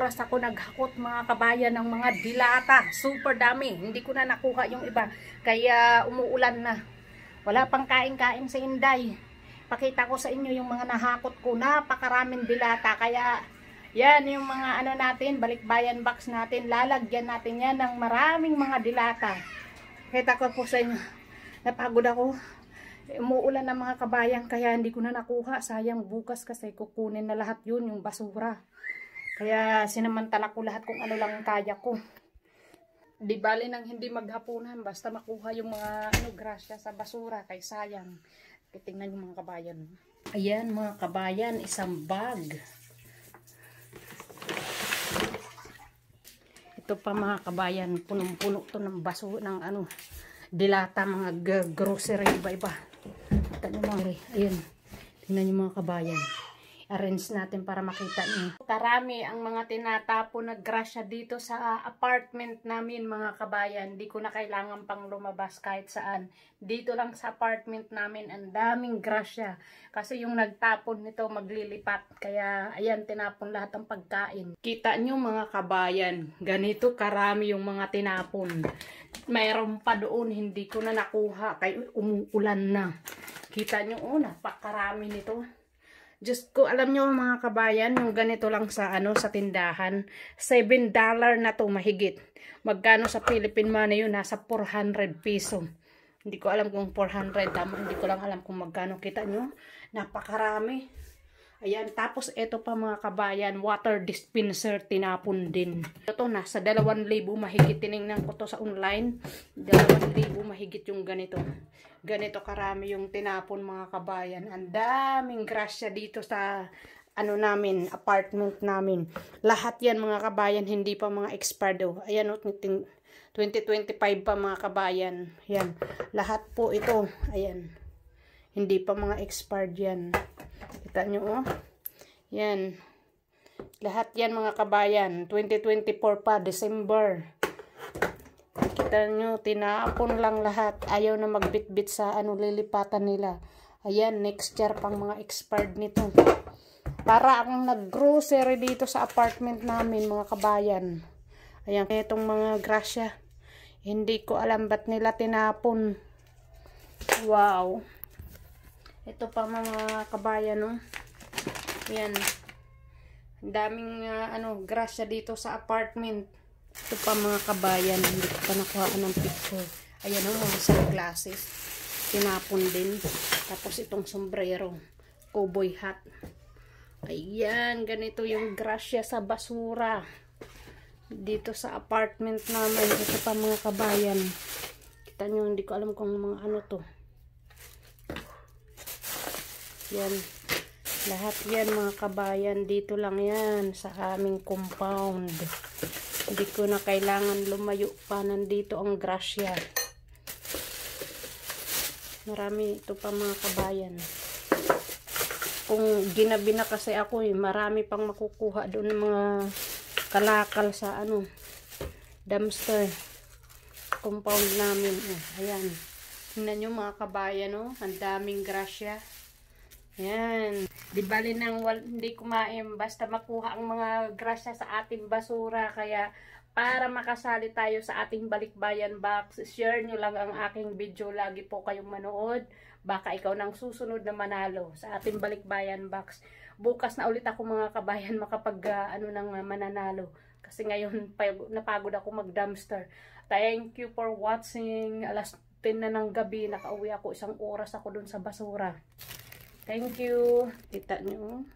Oras ako naghakot mga kabayan ng mga dilata. Super dami. Hindi ko na nakuha yung iba. Kaya umuulan na. Wala pang kain-kain sa Inday. Pakita ko sa inyo yung mga nahakot ko. Napakaraming dilata. Kaya yan yung mga ano natin, balikbayan box natin. Lalagyan natin yan ng maraming mga dilata. Kita ko po sa inyo. Napagod ako. Umuulan na mga kabayan. Kaya hindi ko na nakuha. Sayang bukas kasi kukunin na lahat yun, yung basura. Kaya sinamantala ko lahat kung ano lang kaya ko. Di bali nang hindi maghapunan. Basta makuha yung mga grasya sa basura. Kay sayang. Tingnan yung mga kabayan. Ayan mga kabayan. Isang bag. Ito pa mga kabayan. Punong-puno to ng baso. Ng dilata. Mga grocery. Iba-iba. Tingnan yung mga. Ayan. Tingnan yung mga kabayan. Arrange natin para makita niyo. Karami ang mga tinatapon na grasya dito sa apartment namin mga kabayan. Hindi ko na kailangan pang lumabas kahit saan. Dito lang sa apartment namin ang daming grasya. Kasi yung nagtapon nito maglilipat. Kaya ayan, tinapon lahat ng pagkain. Kita nyo mga kabayan, ganito karami yung mga tinapon. Mayroon pa doon, hindi ko na nakuha. Kaya umuulan na. Kita nyo, napakarami nito. Diyos ko, alam nyo mga kabayan, yung ganito lang sa sa tindahan, $7 na to mahigit. Magkano sa Philippine money yun? Nasa 400 peso. Hindi ko alam kung 400, hindi ko lang alam kung magkano. Kita nyo, napakarami. Ayan, tapos ito pa mga kabayan, water dispenser, tinapon din. Ito, nasa 2,000 mahigit. Tinignan ko to sa online. 2,000 mahigit yung ganito. Ganito karami yung tinapon mga kabayan. Ang daming grasya dito sa namin, apartment namin. Lahat yan mga kabayan, hindi pa mga expired. Ayan, 2025 pa mga kabayan. Yan, lahat po ito. Ayan, hindi pa mga expired yan. Kita nyo, yan. Lahat yan mga kabayan. 2024 pa, December. Kita nyo, tinapon lang lahat. Ayaw na magbitbit sa lilipatan nila. Ayan, next year pang mga expired nito. Para ang nag-grocery dito sa apartment namin mga kabayan. Ayan, itong mga grasya. Hindi ko alam ba't nila tinapon. Wow. Ito pa mga kabayan, Yan. Ang daming grasya dito sa apartment. Ito pa mga kabayan, hindi ko pa nakuha ng picture. Ayan mga sunglasses. Tinapon din. Tapos itong sombrero. Cowboy hat. Ayan, ganito yung grasya sa basura. Dito sa apartment namin. Ito pa mga kabayan. Kita nyo, hindi ko alam kung mga to. Yan. Lahat yan mga kabayan. Dito lang yan sa aming compound. Hindi ko na kailangan lumayo pa. Nandito ang grasya. Marami ito pa mga kabayan. Kung ginabi na kasi ako marami pang makukuha doon ng mga kalakal sa dumpster. Compound namin. Ayan. Tingnan nyo mga kabayan, ang daming grasya. Yan. Di bali nang hindi kumain basta makuha ang mga grasya sa ating basura. Kaya para makasali tayo sa ating balikbayan box, share nyo lang ang aking video. Lagi po kayong manood. Baka ikaw nang susunod na manalo sa ating balikbayan box. Bukas na ulit ako mga kabayan makapag nang mananalo. Kasi ngayon napagod ako mag dumpster. Thank you for watching. Alas 10 na ng gabi. Nakauwi ako 1 oras ako dun sa basura. Thank you. Kita nyo.